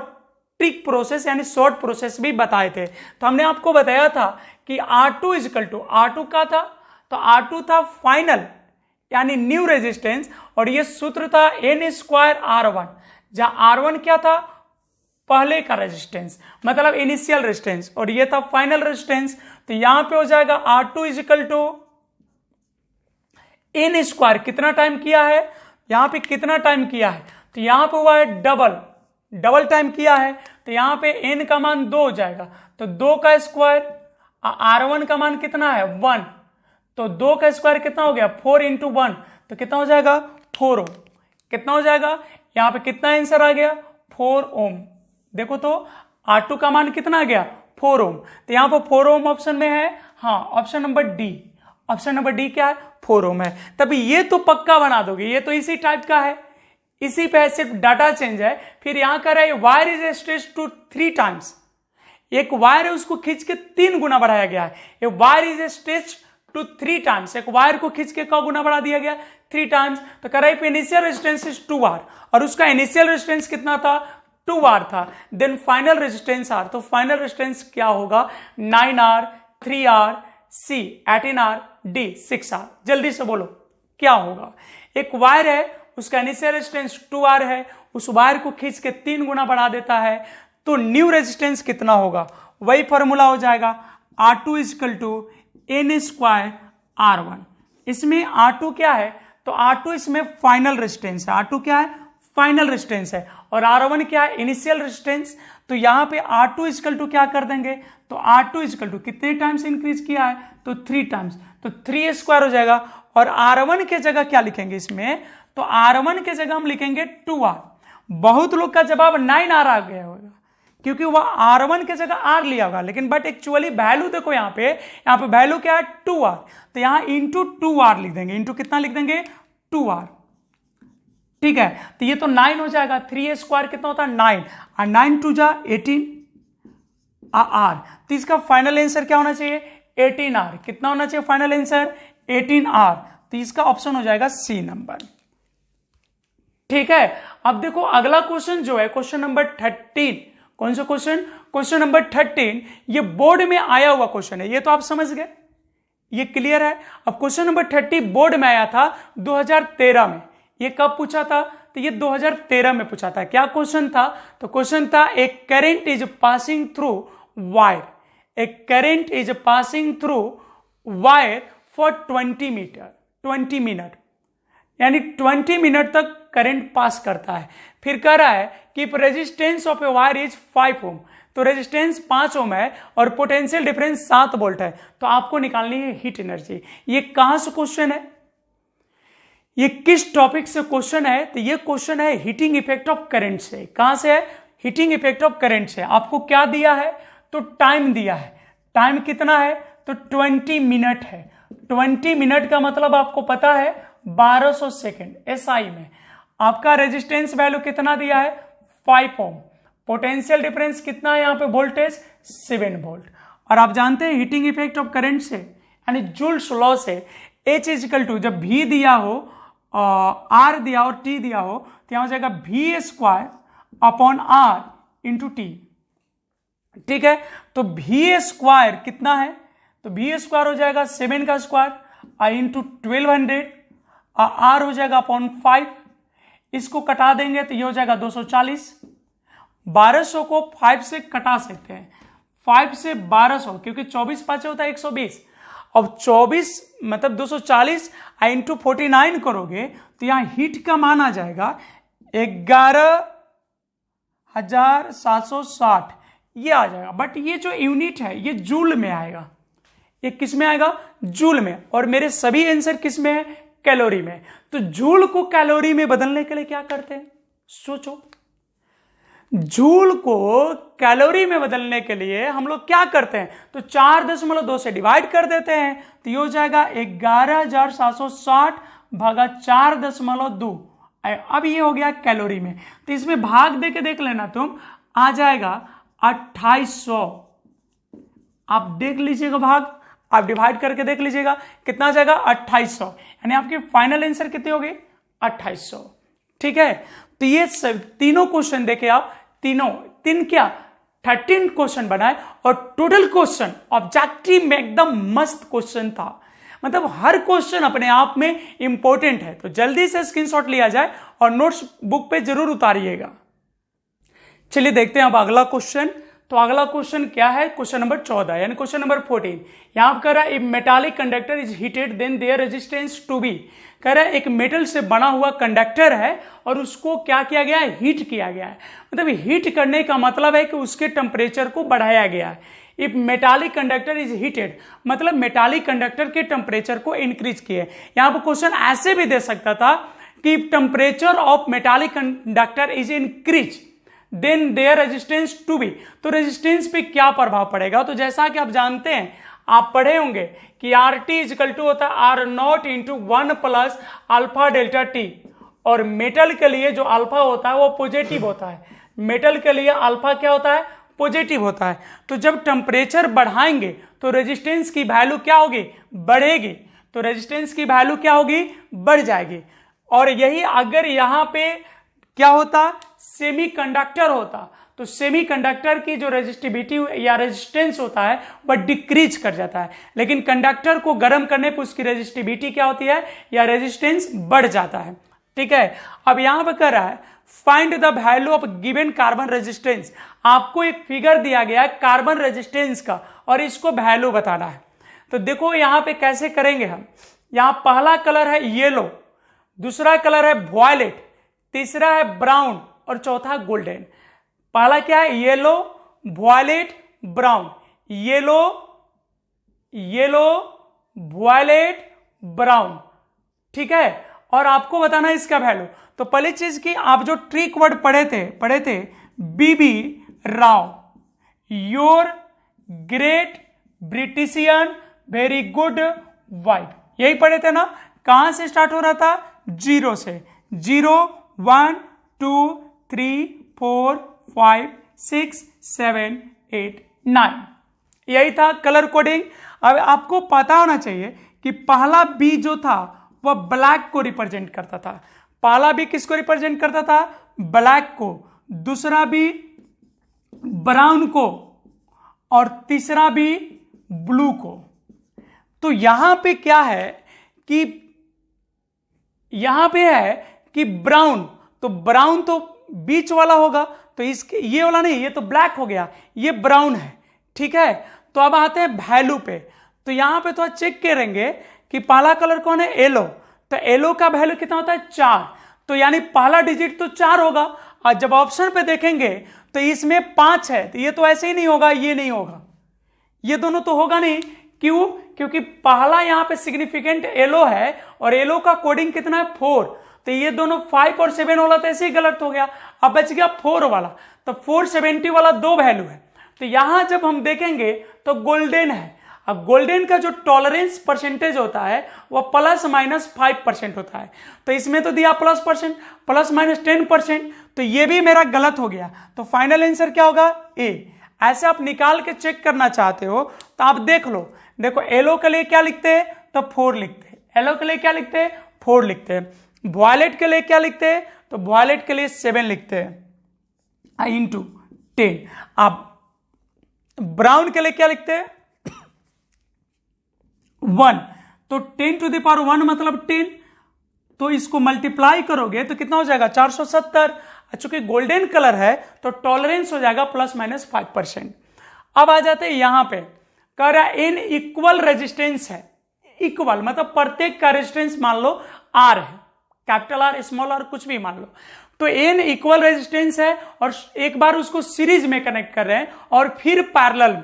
ट्रिक प्रोसेस यानी शॉर्ट प्रोसेस भी बताए थे। तो हमने आपको बताया था कि R2 इक्वल टू, R2 का था तो R2 था फाइनल यानी न्यू रेजिस्टेंस, और ये सूत्र था N²R1, जहां R1 क्या था, पहले का रेजिस्टेंस मतलब इनिशियल रेजिस्टेंस, और ये था फाइनल रेजिस्टेंस। तो यहां पे हो जाएगा R2 इक्वल टू N², कितना टाइम किया है, यहां पे कितना टाइम किया है, तो यहां पे हुआ है डबल टाइम किया है, तो यहां पे n का मान 2 हो जाएगा, तो 2 का स्क्वायर, R1 का मान कितना है 1, तो 2 का स्क्वायर कितना हो गया 4 × 1, तो कितना हो जाएगा 4 ओम, कितना हो जाएगा, यहां पे कितना आंसर आ गया 4 ओम। देखो तो R2 का मान कितना आ गया 4 ओम, तो यहां पर 4 ओम ऑप्शन में है, हाँ option number D, option number D क्या है, 4 ओम है। तभी ये तो पक्का बना दोगे, ये तो इसी टाइप का है, इसी पे सिर्फ डाटा चेंज है। फिर यहां कर रहा है wire is stretched to 3 times, एक वायर है उसको खींच के 3 गुना बढ़ाया गया है। ये wire is stretched to 3 times, एक वायर को खींच के कब गुना बढ़ा दिया गया, 3 टाइम्स। तो कह रहा है इनिशियल रेजिस्टेंस इज 2 आर, और उसका इनिशियल रेजिस्टेंस कितना था, 2 आर था। देन फाइनल रेजिस्टेंस आर, तो फाइनल रेजिस्टेंस क्या होगा, 9 R, 3 R, C 18 R, D 6 R. जल्दी से बोलो क्या होगा। एक वायर है उसका इनिशियल रेजिस्टेंस 2 आर है, उस वायर को खींच के 3 गुना बढ़ा देता है, तो न्यू रेजिस्टेंस कितना होगा, वही फॉर्मूला हो जाएगा R2 equal to N square R1। इसमें R2 क्या है, तो R2 इसमें फाइनल रेजिस्टेंस है, R2 क्या है, फाइनल रेजिस्टेंस है, और R1 क्या है, इनिशियल रेजिस्टेंस। तो यहां पे R2 इक्वल टू क्या कर देंगे, तो R2 इक्वल टू कितने टाइम्स इंक्रीज किया है, तो 3 टाइम्स, तो 3 स्क्वायर हो जाएगा। और R1 के जगह क्या लिखेंगे इसमें, तो R1 के जगह हम लिखेंगे 2R। बहुत लोग का जवाब 9R आ गया होगा, क्योंकि वह R1 के जगह R लिया होगा, लेकिन बट एक्चुअली वैल्यू देखो यहाँ पे वैल्यू क्या है, 2R, तो यहां इंटू 2R लिख देंगे, इंटू कितना लिख देंगे, 2R। ठीक है, तो ये तो 9 हो जाएगा, 3 स्क्वायर कितना होता है 9, और 9 2 जा 18 R। तो इसका फाइनल आंसर क्या होना चाहिए, 18R। कितना होना चाहिए फाइनल आंसर, 18R। तो इसका ऑप्शन हो जाएगा सी नंबर। ठीक है, अब देखो अगला क्वेश्चन जो है क्वेश्चन नंबर 13। कौन सा क्वेश्चन, क्वेश्चन नंबर 13, ये बोर्ड में आया हुआ क्वेश्चन है, ये तो आप समझ गए, ये क्लियर है। अब क्वेश्चन नंबर 30 बोर्ड में आया था 2013 में, ये कब पूछा था, तो ये 2013 में पूछा था। क्या क्वेश्चन था, तो क्वेश्चन था एक current is passing through wire, एक current is passing through wire for 20 minute, यानी 20 मिनट तक करंट पास करता है। फिर कह रहा है कि resistance of A wire is 5 ओम, तो रेजिस्टेंस 5 ओम है और पोटेंशियल डिफरेंस 7 वोल्ट है, तो आपको निकालनी है हीट एनर्जी। ये कहां से क्वेश्चन है, ये किस टॉपिक से क्वेश्चन है, तो ये क्वेश्चन है हीटिंग इफेक्ट ऑफ करंट से। कहां से है, हीटिंग इफेक्ट ऑफ करंट से। आपको क्या दिया है, तो टाइम दिया है, टाइम कितना है, तो 20 मिनट है। 20 मिनट का मतलब आपको पता है 1200 सेकेंड एसआई में। आपका रेजिस्टेंस वैल्यू कितना दिया है, 5 ओम। पोटेंशियल डिफरेंस कितना है यहाँ पे, वोल्टेज 7 वोल्ट। और आप जानते हैं हीटिंग इफेक्ट ऑफ करंट से, यानी जूल्स लॉ से, H इक्वल टू जब V दिया हो, R दिया और T दिया हो, तो यहां हो जाएगा V square upon R into T। ठीक है, तो V स्क्वायर कितना है, तो V स्क्वायर हो जाएगा 7 का स्क्वायर इंटू 1200, R हो जाएगा अपॉन 5। इसको कटा देंगे तो ये हो जाएगा 240। 1200 को 5 से कटा सकते हैं, 5 से 1200, क्योंकि 24 पांच होता है 120। अब 24 मतलब 240 इंटू 49 करोगे तो यहां हीट का मान आ जाएगा 11,760, ये आ जाएगा। बट ये जो यूनिट है ये जूल में आएगा, ये किस में आएगा, जूल में। और मेरे सभी आंसर किस में है, कैलोरी में। तो जूल को कैलोरी में बदलने के लिए क्या करते हैं, सोचो। जूल को कैलोरी में बदलने के लिए हम लोग क्या करते हैं, तो 4.2 से डिवाइड कर देते हैं, तो ये हो जाएगा 11,760 भागा 4.2। अब ये हो गया कैलोरी में, तो इसमें भाग दे के देख लेना तुम, आ जाएगा 2800। आप देख लीजिएगा भाग, आप डिवाइड करके देख लीजिएगा कितना आ जाएगा, 2800। यानी आपकी फाइनल आंसर कितनी होगी, 2800। ठीक है, तो ये तीनों क्वेश्चन देखे आप, तीन क्या 13 क्वेश्चन बनाए, और टोटल क्वेश्चन ऑब्जेक्टिव में एकदम मस्त क्वेश्चन था। मतलब हर क्वेश्चन अपने आप में इंपॉर्टेंट है। तो जल्दी से स्क्रीनशॉट लिया जाए और नोट्स बुक पे जरूर उतारिएगा। चलिए देखते हैं अब अगला क्वेश्चन। तो अगला क्वेश्चन क्या है, क्वेश्चन नंबर 14 यानी क्वेश्चन नंबर 14। यहां पर कह रहा है if metallic conductor is heated then their resistance to be. कह रहा है एक मेटल से बना हुआ कंडक्टर है और उसको क्या किया गया है, हीट किया गया है। मतलब हीट करने का मतलब है कि उसके टेम्परेचर को बढ़ाया गया है। If metallic conductor is heated मतलब मेटालिक कंडक्टर के टेम्परेचर को इंक्रीज किए। यहां पर क्वेश्चन ऐसे भी दे सकता था कि temperature of metallic conductor is increase then their resistance to be. तो रेजिस्टेंस पे क्या प्रभाव पड़ेगा, तो जैसा कि आप जानते हैं आप पढ़े होंगे कि आर टी इजकल टू होता है R naught into 1 plus alpha delta T, और मेटल के लिए जो अल्फा होता है वो पॉजिटिव होता है, मेटल के लिए अल्फा क्या होता है, पॉजिटिव होता है। तो जब टेम्परेचर बढ़ाएंगे तो रेजिस्टेंस की वैल्यू क्या होगी, बढ़ेगी, तो रेजिस्टेंस की वैल्यू क्या होगी, बढ़ जाएगी। और यही अगर यहां पे क्या होता, सेमीकंडक्टर होता, तो सेमीकंडक्टर की जो रेजिस्टिविटी या रेजिस्टेंस होता है वह डिक्रीज कर जाता है, लेकिन कंडक्टर को गर्म करने पर उसकी रेजिस्टिविटी क्या होती है, या रेजिस्टेंस बढ़ जाता है। ठीक है, अब यहां पर कर रहा है find the value of given carbon resistance. आपको एक फिगर दिया गया है कार्बन रेजिस्टेंस का और इसको वैल्यू बताना है। तो देखो यहां पे कैसे करेंगे हम, यहां पहला कलर है येलो, दूसरा कलर है वॉयलेट, तीसरा है ब्राउन और चौथा गोल्डन। पहला क्या है, yellow violet brown, yellow yellow violet brown. ठीक है, और आपको बताना है इसका वैल्यू। तो पहली चीज की आप जो ट्रिक वर्ड पढ़े थे BB Rao, your great Britain very good wife, यही पढ़े थे ना। कहां से स्टार्ट हो रहा था, 0 से, 0 1 2 3 4 5 6 7 8 9, यही था कलर कोडिंग। अब आपको पता होना चाहिए कि पहला बी जो था वह ब्लैक को रिप्रेजेंट करता था, पहला बी किसको रिप्रेजेंट करता था, ब्लैक को, दूसरा बी ब्राउन को और तीसरा बी ब्लू को। तो यहां पे क्या है कि यहां पे है कि ब्राउन, तो ब्राउन तो बीच वाला होगा, तो इसके ये वाला नहीं, ये तो ब्लैक हो गया, ये ब्राउन है। ठीक है, तो अब आते हैं वैल्यू पे। तो यहां पे तो चेक करेंगे कि पहला कलर कौन है, येलो, तो येलो का वैल्यू कितना होता है, 4, तो यानी पहला डिजिट तो 4 होगा। और जब ऑप्शन पे देखेंगे तो इसमें 5 है, तो ये तो ऐसे ही नहीं होगा, ये नहीं होगा, ये दोनों तो होगा नहीं। क्यों, क्योंकि पहला यहां पे सिग्निफिकेंट येलो है और येलो का कोडिंग कितना है, 4, तो ये दोनों 5 और 7 वाला तो ऐसे ही गलत हो गया। अब बच गया 4 वाला, तो 470 वाला 2 वैल्यू है। तो यहां जब हम देखेंगे तो गोल्डन है। अब गोल्डन का जो टॉलरेंस परसेंटेज होता है वह ±5% होता है, तो इसमें तो दिया +% ±10%, तो ये भी मेरा गलत हो गया। तो फाइनल आंसर क्या होगा, ए। ऐसे आप निकाल के चेक करना चाहते हो तो आप देख लो, देखो येलो के लिए क्या लिखते हैं, तो 4 लिखते हैं, येलो के लिए क्या लिखते हैं, 4 लिखते हैं। वॉयलेट के लिए क्या लिखते हैं, तो वॉयलेट के लिए 7 लिखते हैं इंटू 10। आप ब्राउन के लिए क्या लिखते हैं, 1, तो 10⁻1 मतलब 10, तो इसको मल्टीप्लाई करोगे तो कितना हो जाएगा, 470। चूंकि गोल्डन कलर है तो टॉलरेंस हो जाएगा ±5%। अब आ जाते हैं यहां पे, कह रहा है इन इक्वल रेजिस्टेंस है, इक्वल मतलब प्रत्येक का रेजिस्टेंस मान लो R है, कैपिटल R स्मॉल r कुछ भी मान लो, तो n इक्वल रेजिस्टेंस है और एक बार उसको सीरीज में कनेक्ट कर रहे हैं और फिर पैरेलल में,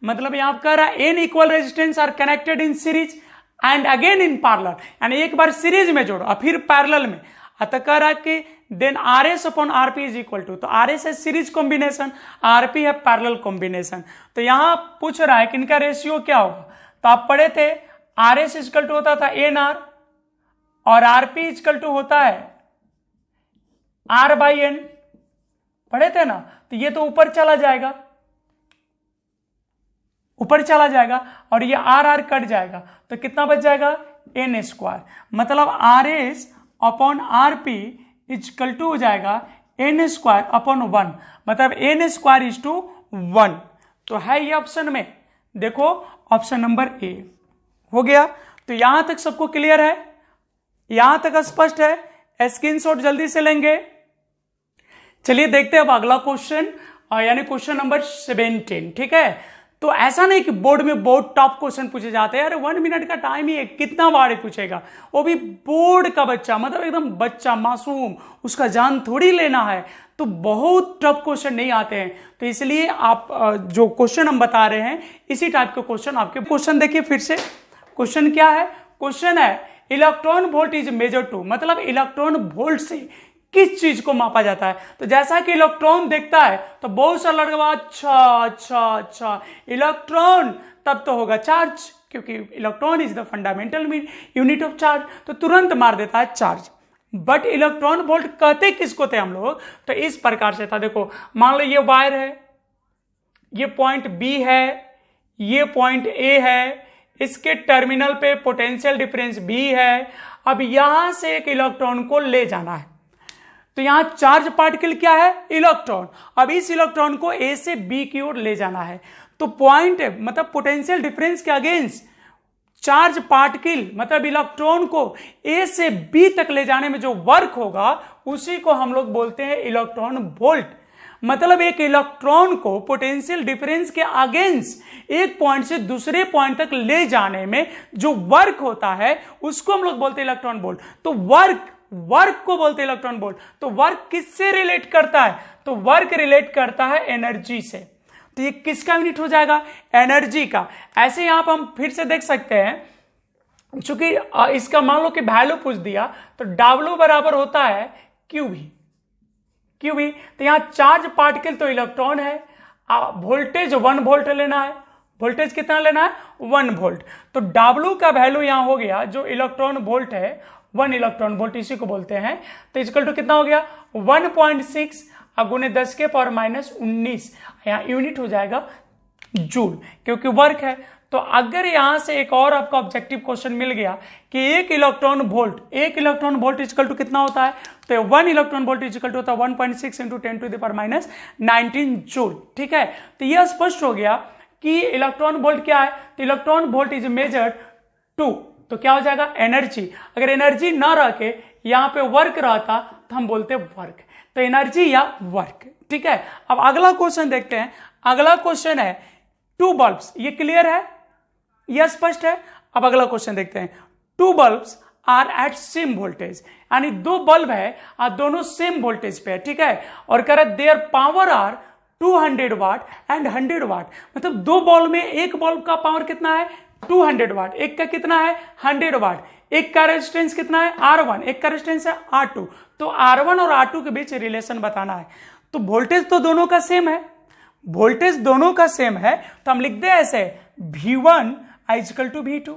मतलब यहां कह रहा है n equal resistance R connected in series and again in parallel, यानी एक बार सीरीज में जोड़ो और फिर पैरेलल में। अतः कह रहा है कि then RS upon RP is equal to, तो RS है सीरीज कॉम्बिनेशन, RP है पैरेलल कॉम्बिनेशन। तो यहां पूछ रहा है कि इनका रेशियो क्या होगा, तो आप पढ़े थे RS इक्वल टू होता था NR और RP इक्वल टू होता है R/N, पढ़े थे ना। तो ये तो ऊपर चला जाएगा, ऊपर चला जाएगा और ये R कट जाएगा, तो कितना बच जाएगा, N², मतलब RS upon RP equal to हो जाएगा N² अपॉन 1, मतलब N² इज टू 1। तो है ये ऑप्शन में, देखो ऑप्शन नंबर ए हो गया। तो यहां तक सबको क्लियर है, यहां तक स्पष्ट है, स्क्रीनशॉट जल्दी से लेंगे। चलिए देखते हैं अब अगला क्वेश्चन, यानी क्वेश्चन नंबर 17। ठीक है, तो ऐसा नहीं कि बोर्ड में बहुत टॉप क्वेश्चन पूछे जाते हैं, अरे 1 मिनट का टाइम ही है, कितना बार पूछेगा, वो भी बोर्ड का बच्चा, मतलब एकदम बच्चा मासूम, उसका जान थोड़ी लेना है, तो बहुत टफ क्वेश्चन नहीं आते हैं। तो इसलिए आप जो क्वेश्चन हम बता रहे हैं इसी टाइप के क्वेश्चन आपके। क्वेश्चन देखिए फिर से, क्वेश्चन क्या है, क्वेश्चन है electron volt is measure to, मतलब इलेक्ट्रॉन वोल्ट से किस चीज को मापा जाता है? तो जैसा कि इलेक्ट्रॉन देखता है तो बहुत सारा लड़का अच्छा अच्छा अच्छा, इलेक्ट्रॉन तब तो होगा चार्ज, क्योंकि electron is the fundamental unit of charge, तो तुरंत मार देता है चार्ज। बट इलेक्ट्रॉन वोल्ट कहते किसको थे हम लोग? तो इस प्रकार से था। देखो मान लो ये वायर है, ये पॉइंट बी है, ये पॉइंट ए है, इसके टर्मिनल पे पोटेंशियल डिफरेंस बी है। अब यहां से एक इलेक्ट्रॉन को ले जाना है, तो यहां चार्ज पार्टिकल क्या है? इलेक्ट्रॉन। अब इस इलेक्ट्रॉन को ए से बी की ओर ले जाना है, तो पॉइंट मतलब पोटेंशियल डिफरेंस के अगेंस्ट चार्ज पार्टिकल मतलब इलेक्ट्रॉन को ए से बी तक ले जाने में जो वर्क होगा उसी को हम लोग बोलते हैं इलेक्ट्रॉन वोल्ट। मतलब एक इलेक्ट्रॉन को पोटेंशियल डिफरेंस के अगेंस्ट एक पॉइंट से दूसरे पॉइंट तक ले जाने में जो वर्क होता है उसको हम लोग बोलते हैं इलेक्ट्रॉन वोल्ट। तो वर्क को बोलते हैं इलेक्ट्रॉन वोल्ट। तो वर्क किससे रिलेट करता है? तो वर्क रिलेट करता है एनर्जी से। तो ये किसका यूनिट हो जाएगा? एनर्जी का। ऐसे यहां पर हम फिर से देख सकते हैं, चूंकि इसका मान लो कि वैल्यू पूछ दिया, तो W बराबर होता है QV। तो यहां चार्ज पार्टिकल तो इलेक्ट्रॉन है, वोल्टेज 1 वोल्ट लेना है। वोल्टेज कितना लेना है? 1 वोल्ट। तो W का वैल्यू यहां हो गया, जो इलेक्ट्रॉन वोल्ट है 1 इलेक्ट्रॉन वोल्ट, इसी को बोलते हैं। तो इक्वल टू कितना हो गया? 1.6 गुने 10 के पावर -19, यहाँ यूनिट हो जाएगा जूल, क्योंकि वर्क है। तो अगर यहां से एक और आपका ऑब्जेक्टिव क्वेश्चन मिल गया कि एक इलेक्ट्रॉन वोल्ट इक्वल टू कितना होता है, तो 1 इलेक्ट्रॉन वोल्ट इक्वल टू होता है 1.6 इंटू 10⁻⁻19 जूल। ठीक है, तो यह स्पष्ट हो गया कि इलेक्ट्रॉन वोल्ट क्या है। तो electron volt is measured to, तो क्या हो जाएगा? एनर्जी। अगर एनर्जी ना रह के यहां पे वर्क रहता तो हम बोलते वर्क। तो एनर्जी या वर्क। ठीक है, अब अगला क्वेश्चन देखते हैं। अगला क्वेश्चन है 2 बल्ब्स। ये क्लियर है? यह स्पष्ट है? अब अगला क्वेश्चन देखते हैं। 2 bulbs are at same voltage, यानी 2 बल्ब है और दोनों सेम वोल्टेज पे है। ठीक है, और कह रहा their power are 200 watt and 100 watt. मतलब 2 बल्ब में एक बल्ब का पावर कितना है? 200 वाट, एक का कितना है? 100 वाट। एक का रेजिस्टेंस कितना है? R1, एक का रेजिस्टेंस है R2। तो R1 और R2 के बीच रिलेशन बताना है। तो वोल्टेज तो दोनों का सेम है, तो हम लिख दे ऐसे V1 इक्वल टू V2।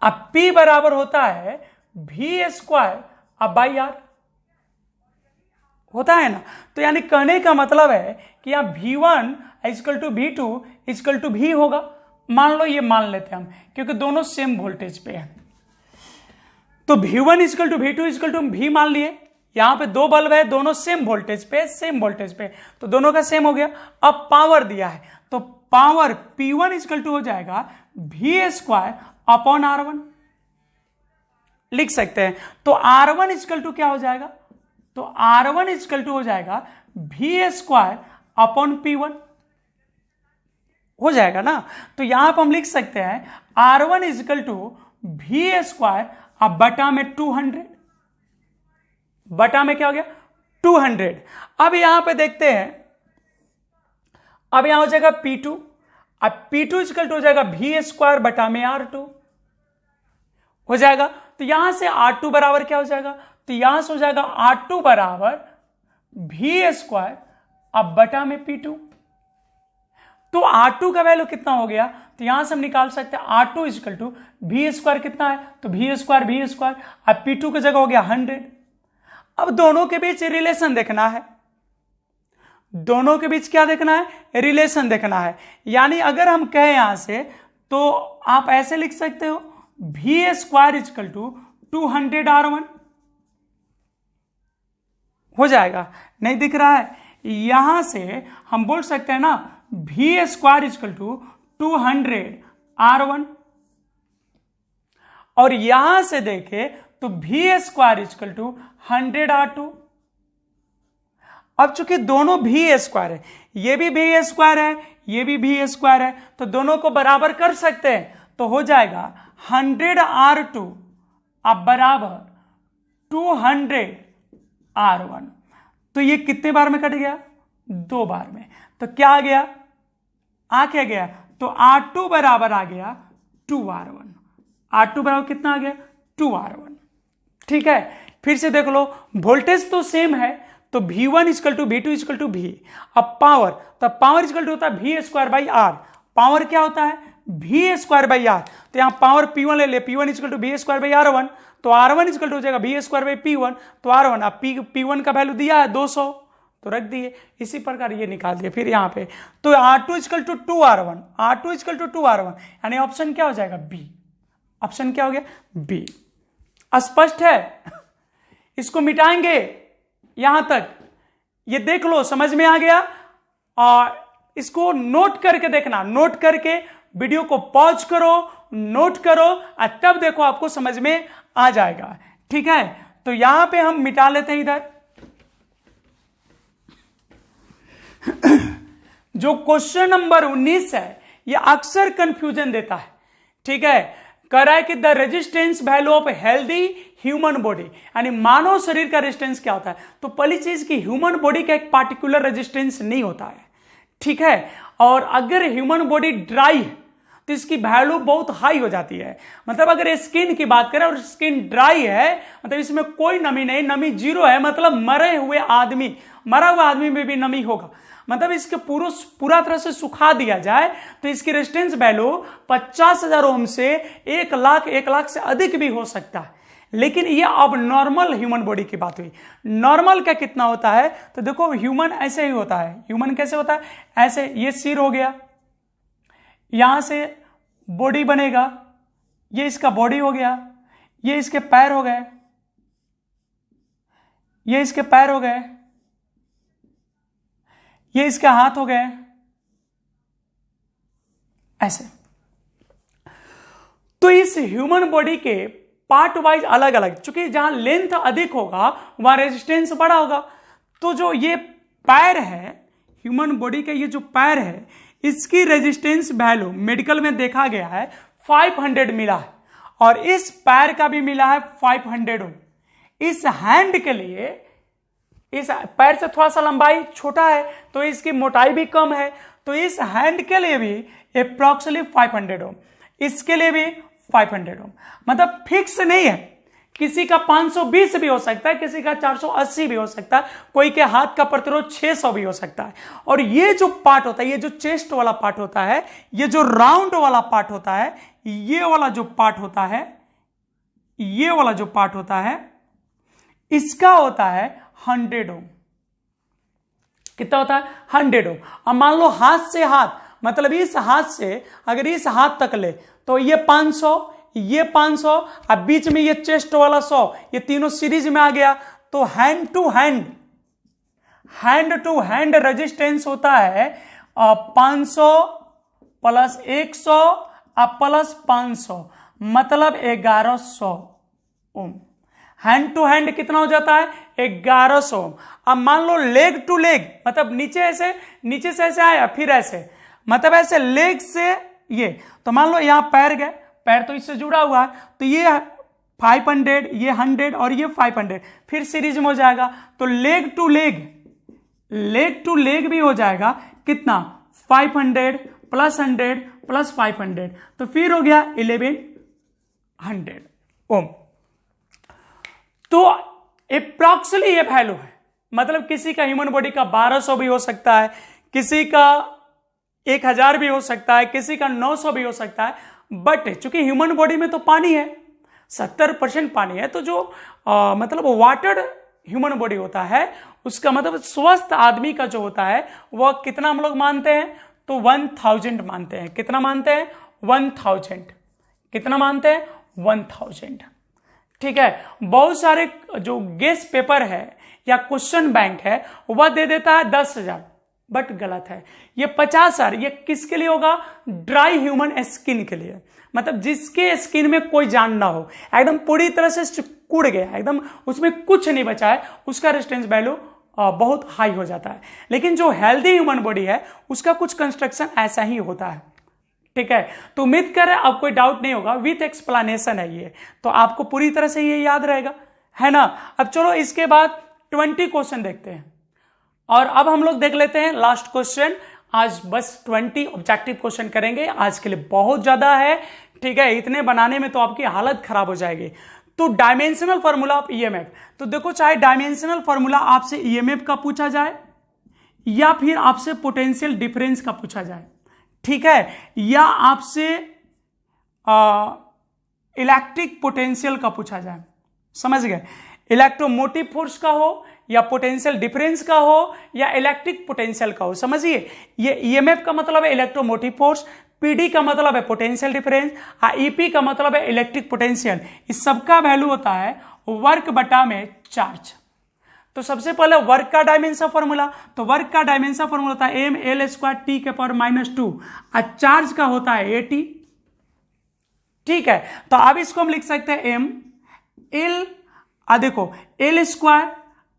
अब P बराबर होता है V² अब बाई R, होता है ना। तो यानी कहने का मतलब है कि यहां V1 equal to V2 equal to V होगा। मान लो ये मान लेते हैं हम, क्योंकि दोनों सेम वोल्टेज पे है। तो V1 equal to V2 equal to V मान लिए। यहां पे 2 बल्ब है, दोनों सेम वोल्टेज पे, तो दोनों का सेम हो गया। अब पावर दिया है, तो पावर P1 इक्वल टू हो जाएगा V² अपॉन R1, लिख सकते हैं। तो R1 इक्वल टू क्या हो जाएगा? तो R1 इक्वल टू हो जाएगा V² अपॉन P1, हो जाएगा ना। तो यहां पर हम लिख सकते हैं R1 इक्वल टू V² अब बटा में 200, बटा में क्या हो गया? 200। अब यहां पे देखते हैं, अब यहां हो जाएगा P2, अब P2 इक्वल टू हो जाएगा V² बटा में R2, हो जाएगा। तो यहां से R2 बराबर क्या हो जाएगा? तो यहां से हो जाएगा R2 बराबर V² अब बटा में P2। तो R2 का वैल्यू कितना हो गया? तो यहां से हम निकाल सकते हैं R2 इक्वल टू V² कितना है? तो V², अब P2 की जगह हो गया 100। अब दोनों के बीच रिलेशन देखना है, दोनों के बीच क्या देखना है? रिलेशन देखना है। यानी अगर हम कहें यहां से, तो आप ऐसे लिख सकते हो V² इक्वल टू 200 R1, हो जाएगा। नहीं दिख रहा है? यहां से हम बोल सकते हैं ना V² इक्वल टू 200 R1, और यहां से देखे तो V² इक्वल टू 100 R2। अब चूंकि दोनों V² है, ये भी V² है, ये भी V² है, तो दोनों को बराबर कर सकते हैं। तो हो जाएगा 100 R2 अब बराबर 200 R1। तो ये कितने बार में कट गया? 2 बार में। तो क्या आ गया? क्या गया? तो R2 बराबर आ गया 2R1। R2 बराबर कितना आ गया? 2R1। ठीक है, फिर से देख लो, वोल्टेज तो सेम है, तो V1 equal to V2 equal to V। अब पावर, तो पावर इक्वल टू होता है V square by R। Power क्या होता है? V square by R। तो यहाँ पावर P1 ले ले, P1 equal to V square by R1, तो R1 इक्वल टू हो जाएगा V स्क्वायर बाई P1, तो R1, अब P1 का वैल्यू दिया है 200, तो रख दिए। इसी प्रकार ये निकाल दिए। फिर यहाँ पे तो R2 equal to 2R1, R2 equal to 2R1, यानी ऑप्शन क्या हो जाएगा? B। ऑप्शन क्या हो गया? B। स्पष्ट है? इसको मिटाएंगे यहां तक, ये देख लो, समझ में आ गया? और इसको नोट करके देखना, नोट करके वीडियो को पॉज करो, नोट करो, और तब देखो आपको समझ में आ जाएगा। ठीक है, तो यहां पे हम मिटा लेते हैं इधर। जो क्वेश्चन नंबर 19 है, यह अक्सर कंफ्यूजन देता है। ठीक है, कह रहा है कि the resistance value of healthy human body, यानी मानव शरीर का रेजिस्टेंस क्या होता है? तो पहली चीज की ह्यूमन बॉडी का एक पार्टिकुलर रेजिस्टेंस नहीं होता है। ठीक है, और अगर ह्यूमन बॉडी ड्राई है तो इसकी वैल्यू बहुत हाई हो जाती है। मतलब अगर स्किन की बात करें और स्किन ड्राई है, मतलब इसमें कोई नमी नहीं, नमी 0 है, मतलब मरा हुआ आदमी में भी नमी होगा। मतलब इसके पूरा तरह से सुखा दिया जाए तो इसकी रेजिस्टेंस वैल्यू 50,000 ओम से 1 लाख से अधिक भी हो सकता है। लेकिन ये अब नॉर्मल ह्यूमन बॉडी की बात हुई। नॉर्मल का कितना होता है? तो देखो, ह्यूमन ऐसे ही होता है। ह्यूमन कैसे होता है? ऐसे, ये सिर हो गया, यहां से बॉडी बनेगा, ये इसका बॉडी हो गया, ये इसके पैर हो गए, ये इसके पैर हो गए, ये इसके हाथ हो गए, ऐसे। तो इस ह्यूमन बॉडी के पार्ट वाइज अलग अलग, चूंकि जहां लेंथ अधिक होगा वहां रेजिस्टेंस बड़ा होगा। तो जो ये पैर है, ह्यूमन बॉडी का ये जो पैर है, इसकी रेजिस्टेंस वैल्यू मेडिकल में देखा गया है 500 मिला है, और इस पैर का भी मिला है 500 ओम। इस हैंड के लिए, इस पैर से थोड़ा सा लंबाई छोटा है तो इसकी मोटाई भी कम है, तो इस हैंड के लिए भी अप्रॉक्सिमेटली 500 ओम, इसके लिए भी 500 ओम। मतलब फिक्स नहीं है, किसी का 520 भी हो सकता है, किसी का 480 भी हो सकता है, कोई के हाथ का प्रतिरोध 600 भी हो सकता है। और ये जो पार्ट होता है, ये जो चेस्ट वाला पार्ट होता है, ये जो राउंड वाला पार्ट होता है, ये वाला जो पार्ट होता है, ये वाला जो पार्ट होता है, इसका होता है 100 ओम। कितना होता है? 100 ओम। अब मान लो हाथ से हाथ, मतलब इस हाथ से अगर इस हाथ तक ले तो ये 500, ये 500, अब बीच में ये चेस्ट वाला 100, ये तीनों सीरीज में आ गया। तो हैंड टू हैंड रेजिस्टेंस होता है 500 प्लस 100 प्लस 500, मतलब 1100 ओम। हैंड टू हैंड कितना हो जाता है? 1100 ओम। अब मान लो लेग टू लेग, मतलब नीचे से ऐसे आया, फिर ऐसे, मतलब ऐसे लेग से ये, तो मान लो यहां पैर गए, पैर तो इससे जुड़ा हुआ है, तो ये 500, ये 100 और ये 500, फिर सीरीज में हो जाएगा। तो लेग टू लेग भी हो जाएगा कितना? 500 प्लस 100 प्लस 500, तो फिर हो गया 1100 ओम। तो अप्रॉक्सिमेटली ये वैल्यू है, मतलब किसी का ह्यूमन बॉडी का 1200 भी हो सकता है, किसी का 1000 भी हो सकता है, किसी का 900 भी हो सकता है। बट चूंकि ह्यूमन बॉडी में तो पानी है, 70% पानी है, तो जो मतलब वाटर ह्यूमन बॉडी होता है, उसका मतलब स्वस्थ आदमी का जो होता है वह कितना हम लोग मानते हैं? तो 1000 मानते हैं। कितना मानते हैं? 1000। कितना मानते हैं? 1000। ठीक है, बहुत सारे जो गेस पेपर है या क्वेश्चन बैंक है वह दे देता है 10,000, बट गलत है। ये 50,000 ये किसके लिए होगा? ड्राई ह्यूमन स्किन के लिए, मतलब जिसके स्किन में कोई जान ना हो, एकदम पूरी तरह से सिकुड़ गया, एकदम उसमें कुछ नहीं बचा है, उसका रेजिस्टेंस वैल्यू बहुत हाई हो जाता है। लेकिन जो हेल्दी ह्यूमन बॉडी है उसका कुछ कंस्ट्रक्शन ऐसा ही होता है। ठीक है, तो उम्मीद कर रहे हैं अब कोई डाउट नहीं होगा, विथ एक्सप्लेनेशन है ये, तो आपको पूरी तरह से ये याद रहेगा, है ना। अब चलो इसके बाद 20 क्वेश्चन देखते हैं, और अब हम लोग देख लेते हैं लास्ट क्वेश्चन। आज बस 20 ऑब्जेक्टिव क्वेश्चन करेंगे, आज के लिए बहुत ज्यादा है। ठीक है, इतने बनाने में तो आपकी हालत खराब हो जाएगी। तो डायमेंशनल फॉर्मूला ऑफ ईएमएफ, तो देखो चाहे डायमेंशनल फॉर्मूला आपसे ईएमएफ का पूछा जाए या फिर आपसे पोटेंशियल डिफरेंस का पूछा जाए, ठीक है, या आपसे इलेक्ट्रिक पोटेंशियल का पूछा जाए, समझ गए, इलेक्ट्रोमोटिव फोर्स का हो या पोटेंशियल डिफरेंस का हो या इलेक्ट्रिक पोटेंशियल का हो, समझिए ये ईएमएफ का मतलब है इलेक्ट्रोमोटिव फोर्स, पीडी का मतलब है पोटेंशियल डिफरेंस, ईपी का मतलब है इलेक्ट्रिक पोटेंशियल, इस सबका वैल्यू होता है वर्क बटा में चार्ज। तो सबसे पहले वर्क का डायमेंशन फॉर्मूला, तो वर्क का डायमेंशन फॉर्मूला होता है एम एल स्क्वायर टी के पावर -2 और चार्ज का होता है एटी, ठीक है। तो अब इसको हम लिख सकते हैं एम एल, देखो एल स्क्वायर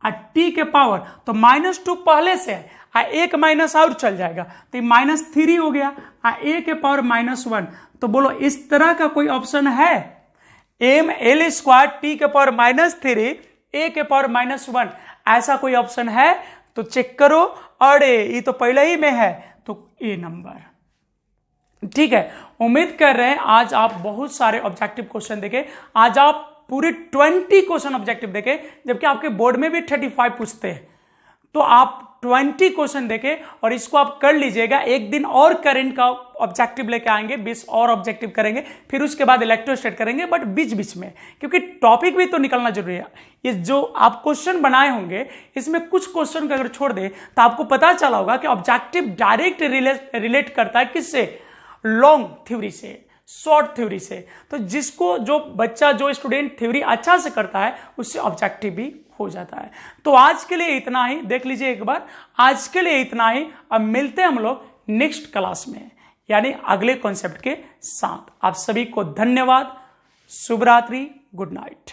और टी के पावर, तो -2 पहले से है, एक माइनस और चल जाएगा तो -3 हो गया, ए के पावर -1। तो बोलो इस तरह का कोई ऑप्शन है, एम एल स्क्वायर टी के पावर -3 ए के पावर -1, ऐसा कोई ऑप्शन है? तो चेक करो, अरे ये तो पहले ही में है, तो ए नंबर, ठीक है। उम्मीद कर रहे हैं आज आप बहुत सारे ऑब्जेक्टिव क्वेश्चन देखे, आज आप पूरे 20 क्वेश्चन ऑब्जेक्टिव देखे, जबकि आपके बोर्ड में भी 35 पूछते हैं, तो आप 20 क्वेश्चन देखे और इसको आप कर लीजिएगा। एक दिन और करंट का ऑब्जेक्टिव लेके आएंगे, 20 और ऑब्जेक्टिव करेंगे, फिर उसके बाद इलेक्ट्रोस्टैट करेंगे, बट बीच बीच में, क्योंकि टॉपिक भी तो निकलना जरूरी है। ये जो आप क्वेश्चन बनाए होंगे इसमें कुछ क्वेश्चन को अगर छोड़ दे तो आपको पता चला होगा कि ऑब्जेक्टिव डायरेक्ट रिलेट करता है किससे, लॉन्ग थ्योरी से, शॉर्ट थ्योरी से। तो जिसको जो बच्चा जो स्टूडेंट थ्योरी अच्छा से करता है उससे ऑब्जेक्टिव भी हो जाता है। तो आज के लिए इतना ही, देख लीजिए एक बार, आज के लिए इतना ही। अब मिलते हैं हम लोग नेक्स्ट क्लास में, यानी अगले कॉन्सेप्ट के साथ। आप सभी को धन्यवाद, शुभ रात्रि, गुड नाइट।